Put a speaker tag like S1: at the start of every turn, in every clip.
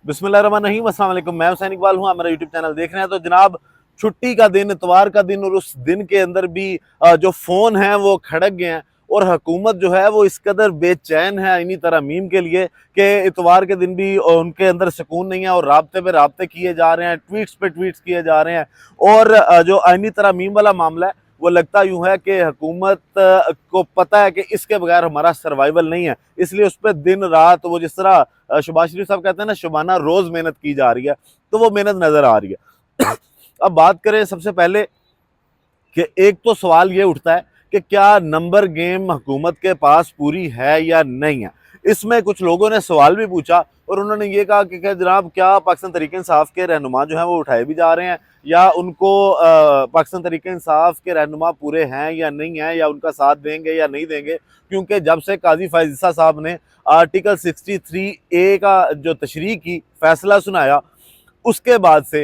S1: बिस्मिल्लाहिर्रहमानिर्रहीम, अस्सलाम वालेकुम। मैं हुसैन इकबाल हूँ, आप मेरा यूट्यूब चैनल देख रहे हैं। तो जनाब, छुट्टी का दिन, इतवार का दिन, और उस दिन के अंदर भी जो फ़ोन हैं वो खड़क गए हैं और हुकूमत जो है वो इस कदर बेचैन है इन्हीं तरमीम के लिए कि इतवार के दिन भी उनके अंदर सुकून नहीं है और राब्ते पे राब्ते किए जा रहे हैं, ट्वीट्स पे ट्वीट्स किए जा रहे हैं। और जो आइनी तरमीम वाला मामला है वो लगता यूं है कि हुकूमत को पता है कि इसके बगैर हमारा सर्वाइवल नहीं है, इसलिए उस पर दिन रात वो जिस तरह शहबाज शरीफ साहब कहते हैं ना, शुबाना रोज मेहनत की जा रही है, तो वो मेहनत नजर आ रही है। अब बात करें सबसे पहले कि एक तो सवाल ये उठता है कि क्या नंबर गेम हुकूमत के पास पूरी है या नहीं है। इसमें कुछ लोगों ने सवाल भी पूछा और उन्होंने ये कहा कि जनाब, क्या पाकिस्तान तहरीक इंसाफ के रहनुमा जो हैं वो उठाए भी जा रहे हैं, या उनको पाकिस्तान तहरीक इंसाफ के रहनुमा पूरे हैं या नहीं है, या उनका साथ देंगे या नहीं देंगे। क्योंकि जब से काजी फायज ईसा साहब ने आर्टिकल 63A का जो तशरीह की, फैसला सुनाया, उसके बाद से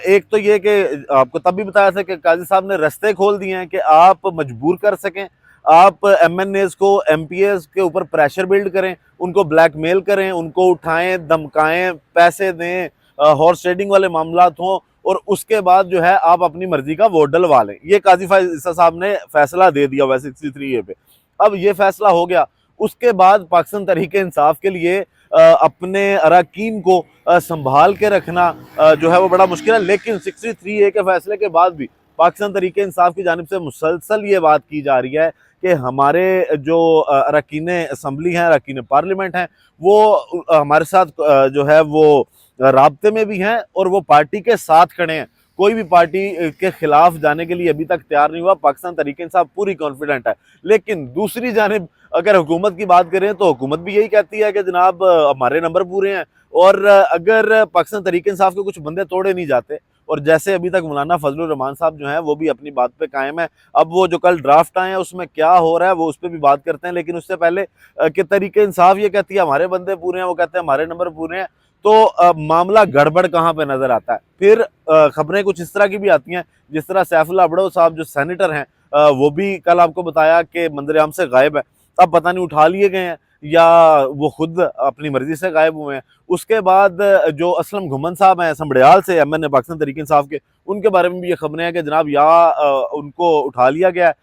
S1: एक तो ये कि आपको तब भी बताया था कि काजी साहब ने रास्ते खोल दिए हैं कि आप मजबूर कर सकें, आप एमएनएस को, एमपीएस के ऊपर प्रेशर बिल्ड करें, उनको ब्लैकमेल करें, उनको उठाएं, धमकाएं, पैसे दें, हॉर्स ट्रेडिंग वाले मामला हों, और उसके बाद जो है आप अपनी मर्जी का वोट डलवा लें। ये काजी फायज ईसा साहब ने फैसला दे दिया वैसे 63A पे। अब ये फैसला हो गया, उसके बाद पाकिस्तान तहरीक इंसाफ के लिए अपने अरकान को संभाल के रखना जो है वो बड़ा मुश्किल है। लेकिन 63A के फैसले के बाद भी पाकिस्तान तहरीक इंसाफ की जानिब से मुसलसल ये बात की जा रही है कि हमारे जो अरकान असम्बली हैं, अरकान पार्लियामेंट हैं, वो हमारे साथ जो है वो राब्ते में भी हैं और वो पार्टी के साथ खड़े हैं। कोई भी पार्टी के खिलाफ जाने के लिए अभी तक तैयार नहीं हुआ। पाकिस्तान तहरीक इंसाफ पूरी कॉन्फिडेंट है। लेकिन दूसरी जानिब अगर हुकूमत की बात करें तो हुकूमत भी यही कहती है कि जनाब, हमारे नंबर पूरे हैं, और अगर पाकिस्तान तहरीक इंसाफ के कुछ बंदे तोड़े नहीं जाते, और जैसे अभी तक मौलाना फजलुर रहमान साहब जो हैं वो भी अपनी बात पे कायम है। अब वो जो कल ड्राफ्ट आए हैं उसमें क्या हो रहा है वो उस पर भी बात करते हैं, लेकिन उससे पहले कि तहरीक इंसाफ ये कहती है हमारे बंदे पूरे हैं, वो कहते हैं हमारे नंबर पूरे हैं, तो मामला गड़बड़ कहाँ पे नजर आता है। फिर खबरें कुछ इस तरह की भी आती हैं, जिस तरह सैफुल्लाह अबड़ो साहब जो सेनेटर हैं, वो भी कल आपको बताया कि मंजर-ए-आम से गायब है। अब पता नहीं उठा लिए गए हैं या वो खुद अपनी मर्जी से गायब हुए हैं। उसके बाद जो असलम घुमन साहब हैं संबड़ियाल से, एमएनए पाकिस्तान तहरीक इंसाफ के, उनके बारे में भी ये खबरें हैं कि जनाब या उनको उठा लिया गया है,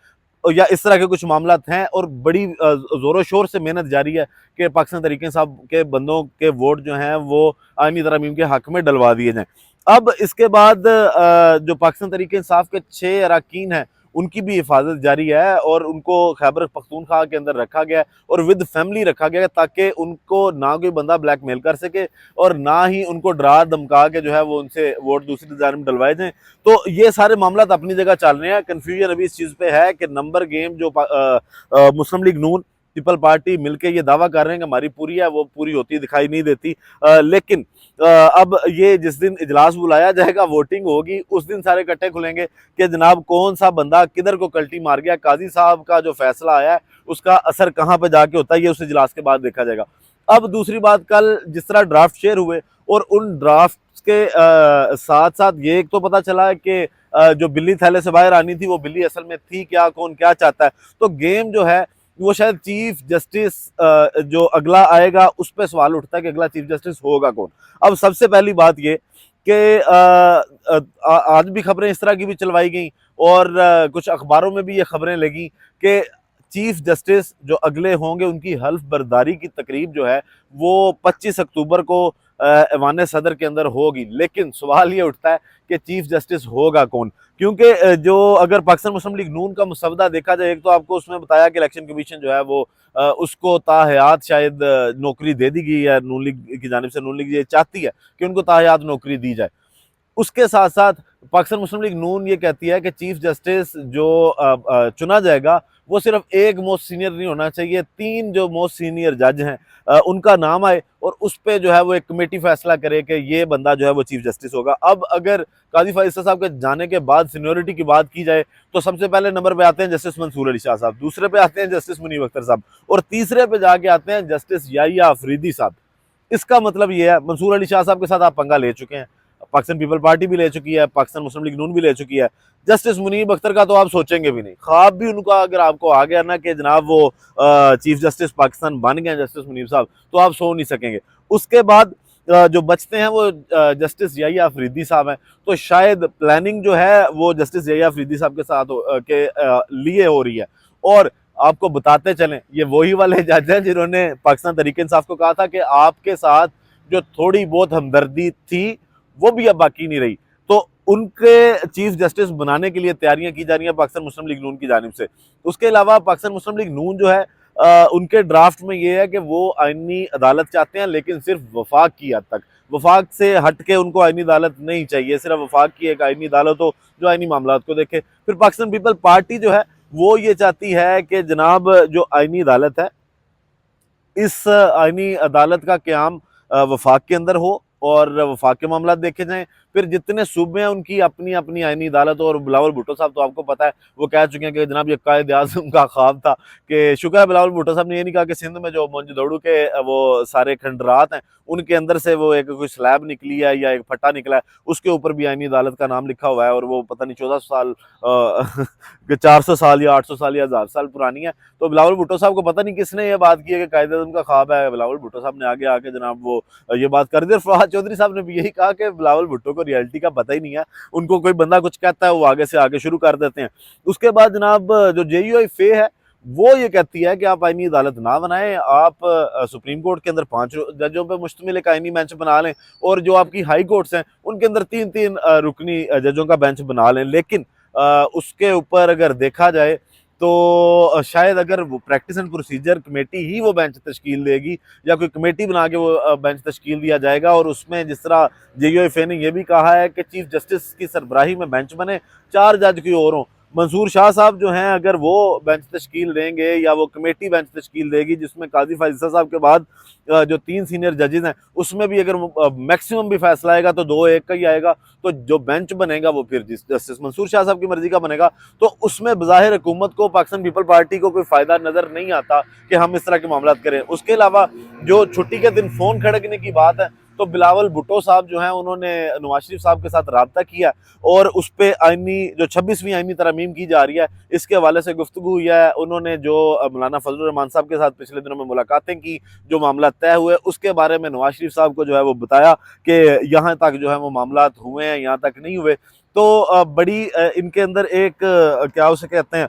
S1: या इस तरह के कुछ मामला हैं, और बड़ी जोरों शोर से मेहनत जारी है कि पाकिस्तान तहरीक इंसाफ के बंदों के वोट जो हैं वो आईनी तरमीम के हक में डलवा दिए जाएं। अब इसके बाद जो पाकिस्तान तहरीक इंसाफ के 6 अरकान हैं उनकी भी हिफाजत जारी है, और उनको खैबर पख्तूनख्वा के अंदर रखा गया है और विद फैमिली रखा गया है, ताकि उनको ना कोई बंदा ब्लैकमेल कर सके और ना ही उनको डरा धमका के जो है वो उनसे वोट दूसरी जानिब डलवाए जाएं। तो ये सारे मामला अपनी जगह चल रहे हैं। कन्फ्यूजन अभी इस चीज़ पे है कि नंबर गेम जो मुस्लिम लीग नून, पीपल पार्टी मिलके ये दावा कर रहे हैं कि हमारी पूरी है, वो पूरी होती दिखाई नहीं देती। लेकिन अब ये जिस दिन इजलास बुलाया जाएगा, वोटिंग होगी, उस दिन सारे कट्टे खुलेंगे कि जनाब कौन सा बंदा किधर को कल्टी मार गया। काजी साहब का जो फैसला आया है उसका असर कहाँ पे जाके होता है, ये उस इजलास के बाद देखा जाएगा। अब दूसरी बात, कल जिस तरह ड्राफ्ट शेयर हुए और उन ड्राफ्ट के साथ साथ ये एक तो पता चला है कि जो बिल्ली थैले से बाहर आनी थी वो बिल्ली असल में थी क्या, कौन क्या चाहता है। तो गेम जो है वो शायद चीफ जस्टिस जो अगला आएगा उस पर सवाल उठता है कि अगला चीफ जस्टिस होगा कौन। अब सबसे पहली बात ये कि आज भी खबरें इस तरह की भी चलवाई गई और कुछ अखबारों में भी ये खबरें लगी कि चीफ जस्टिस जो अगले होंगे उनकी हल्फ बर्दारी की तकरीब जो है वो 25 अक्टूबर को ऐवान सदर के अंदर होगी। लेकिन सवाल ये उठता है कि चीफ जस्टिस होगा कौन, क्योंकि जो अगर पाकिस्तान मुस्लिम लीग नून का मसवदा देखा जाए, एक तो आपको उसमें बताया कि इलेक्शन कमीशन जो है वो उसको ताहयात शायद नौकरी दे दी गई है नून लीग की जानिब से। नून लीग ये चाहती है कि उनको ताहयात नौकरी दी जाए। उसके साथ साथ पाकिस्तान मुस्लिम लीग नून ये कहती है कि चीफ जस्टिस जो चुना जाएगा वो सिर्फ एक मोस्ट सीनियर नहीं होना चाहिए, 3 जो मोस्ट सीनियर जज हैं उनका नाम आए और उस पर जो है वो एक कमेटी फैसला करे कि ये बंदा जो है वो चीफ जस्टिस होगा। अब अगर काजी फायज ईसा साहब के जाने के बाद सीनियोरिटी की बात की जाए तो सबसे पहले नंबर पे आते हैं जस्टिस मंसूर अली शाह साहब, दूसरे पे आते हैं जस्टिस मुनीब अख्तर साहब, और तीसरे पे जाके आते हैं जस्टिस याहिया अफरीदी साहब। इसका मतलब ये है, मंसूर अली शाह साहब के साथ आप पंगा ले चुके हैं, पाकिस्तान पीपल पार्टी भी ले चुकी है, पाकिस्तान मुस्लिम लीग नून भी ले चुकी है। जस्टिस मुनीब अख्तर का तो आप सोचेंगे भी नहीं, ख्वाब भी उनका अगर आपको आ गया ना कि जनाब वो चीफ जस्टिस पाकिस्तान बन गए जस्टिस मुनीब साहब, तो आप सो नहीं सकेंगे। उसके बाद जो बचते हैं वो जस्टिस याहिया अफरीदी साहब हैं। तो शायद प्लानिंग जो है वो जस्टिस याहिया अफरीदी साहब के साथ के लिए हो रही है। और आपको बताते चलें, ये वही वाले जज हैं जिन्होंने पाकिस्तान तहरीक इंसाफ को कहा था कि आपके साथ जो थोड़ी बहुत हमदर्दी थी वो भी अब बाकी नहीं रही। तो उनके चीफ जस्टिस बनाने के लिए तैयारियां की जा रही हैं पाकिस्तान मुस्लिम लीग नून की जानिब से। उसके अलावा पाकिस्तान मुस्लिम लीग नून जो है उनके ड्राफ्ट में ये है कि वो आईनी अदालत चाहते हैं, लेकिन सिर्फ वफाक की हद तक। वफाक से हट के उनको आईनी अदालत नहीं चाहिए, सिर्फ वफाक की एक आईनी अदालत हो जो आईनी मामला को देखे। फिर पाकिस्तान पीपल पार्टी जो है वो ये चाहती है कि जनाब जो आईनी अदालत है, इस आईनी अदालत का क़याम वफाक के अंदर हो और वफाक के मामला देखे जाएं। फिर जितने सूबे हैं उनकी अपनी अपनी आईनी अदालत। और बिलावल भुट्टो साहब तो आपको पता है वो कह चुके हैं कि जनाब ये कायद आज़म का ख्वाब था। कि शुक्र है बिलावल भुट्टो साहब ने ये नहीं कहा कि सिंध में जो मोनजोदड़ो के वो सारे खंडरात हैं उनके अंदर से वो एक कोई स्लैब निकली है या एक फट्टा निकला है, उसके ऊपर भी आईनी अदालत का नाम लिखा हुआ है और वो पता नहीं 14 साल 400 साल या 800 साल या 1000 साल पुरानी है। तो बिलावल भुट्टो साहब को पता नहीं किसने ये बात की है कि कायद आज़म का ख्वाब है। बिलावल भुट्टो साहब ने आगे आके जनाब वो ये बात कर दी। और फवाद चौधरी साहब ने भी यही कहा कि बिलावल भुट्टो को रियलिटी का पता ही नहीं है, उनको कोई बंदा कुछ कहता है वो आगे से आगे शुरू कर देते हैं। उसके बाद जनाब जो JUI फे है वो ये कहती है कि आप आईनी अदालत ना बनाएं, आप सुप्रीम कोर्ट के अंदर 5 जजों पे मुश्तमिल एक आईनी बेंच बना लें और जो आपकी हाई कोर्ट्स हैं उनके अंदर 3-3 रुकनी जजों का बेंच बना लें। लेकिन उसके ऊपर अगर देखा जाए तो शायद अगर वो प्रैक्टिस एंड प्रोसीजर कमेटी ही वो बेंच तश्कील देगी या कोई कमेटी बना के वो बेंच तश्कील दिया जाएगा। और उसमें जिस तरह JUI फे ने यह भी कहा है कि चीफ जस्टिस की सरबराही में बेंच बने, 4 जज की और हों। मंसूर शाह साहब जो हैं अगर वो बेंच तश्कील देंगे या वो कमेटी बेंच तश्कील देगी जिसमें काजी फायज़ साहब के बाद जो 3 सीनियर जजेस हैं उसमें भी अगर मैक्सिमम भी फैसला आएगा तो 2-1 का ही आएगा। तो जो बेंच बनेगा वो फिर जस्टिस मंसूर शाह साहब की मर्जी का बनेगा। तो उसमें बज़ाहिर हुकूमत को, पाकिस्तान पीपल पार्टी को कोई फ़ायदा नज़र नहीं आता कि हम इस तरह के मामला करें। उसके अलावा जो छुट्टी के दिन फ़ोन खड़कने की बात है तो बिलावल भुट्टो साहब जो हैं उन्होंने नवाज शरीफ साहब के साथ रब्ता किया और उस पर आईनी जो 26वीं आईनी तरमीम की जा रही है इसके हवाले से गुफ्तगू हुई है। उन्होंने जो मौलाना फजलुर रहमान साहब के साथ पिछले दिनों में मुलाकातें की, जो मामला तय हुए उसके बारे में नवाज शरीफ साहब को जो है वो बताया कि यहाँ तक जो है वो मामला हुए हैं, यहाँ तक नहीं हुए। तो बड़ी इनके अंदर एक क्या उसे कहते हैं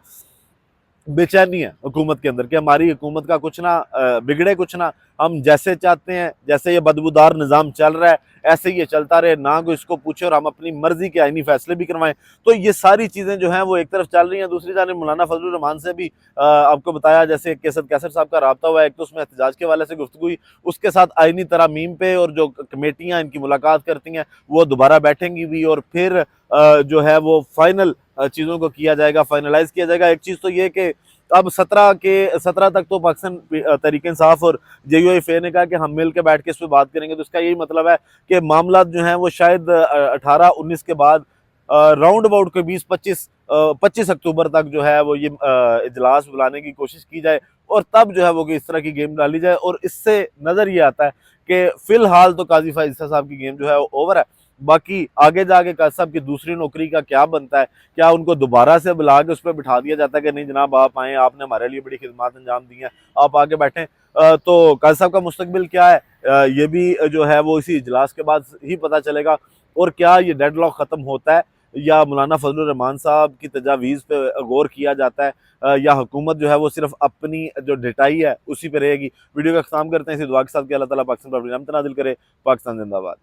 S1: बेचैनी है हुकूमत के अंदर कि हमारी हुकूमत का कुछ ना बिगड़े, कुछ ना हम जैसे चाहते हैं, जैसे ये बदबूदार निज़ाम चल रहा है ऐसे ही ये चलता रहे, ना कोई इसको पूछे और हम अपनी मर्जी के आईनी फैसले भी करवाएं। तो ये सारी चीज़ें जो हैं वो एक तरफ चल रही हैं। दूसरी जानिब मौलाना फजलुर रहमान से भी आपको बताया जैसे केसर कैसर साहब का रब्ता हुआ है, एक तो उसमें एहतजाज के हवाले से गुफ्तगू हुई, उसके साथ आईनी तरामीम पे और जो कमेटियाँ इनकी मुलाकात करती हैं वो दोबारा बैठेंगी भी और फिर जो है वो फाइनल चीज़ों को किया जाएगा, फाइनलाइज किया जाएगा। एक चीज़ तो ये कि अब 17 तक तो पाकिस्तान तहरीक इंसाफ और JUI फे ने कहा कि हम मिल के बैठ के इस पर बात करेंगे। तो इसका यही मतलब है कि मामला जो हैं वो शायद 18-19 के बाद राउंड अबाउट के 25 अक्टूबर तक जो है वो ये इजलास बुलाने की कोशिश की जाए और तब जो है वो इस तरह की गेम डाली जाए। और इससे नज़र ये आता है कि फिलहाल तो काजी फायज़ साहब की गेम जो है वो ओवर है। बाकी आगे जाके काजी साहब की दूसरी नौकरी का क्या बनता है, क्या उनको दोबारा से बुला के उस पर बिठा दिया जाता है कि नहीं जनाब आप आएँ, आपने हमारे लिए बड़ी खिदमत अंजाम दी हैं, आप आके बैठें। तो काजी साहब का मुस्तकबिल क्या है ये भी जो है वो इसी इजलास के बाद ही पता चलेगा। और क्या ये डेडलॉक ख़त्म होता है या मौलाना फजलुर रहमान साहब की तजावीज़ पे गौर किया जाता है या हुकूमत जो है वो सिर्फ अपनी जो ढिठाई है उसी पे रहेगी। वीडियो का ख़त्म करते हैं इसी दुआ के साथ कि अल्लाह ताला पाकिस्तान पर रहमत नाज़िल करे। पाकिस्तान जिंदाबाद।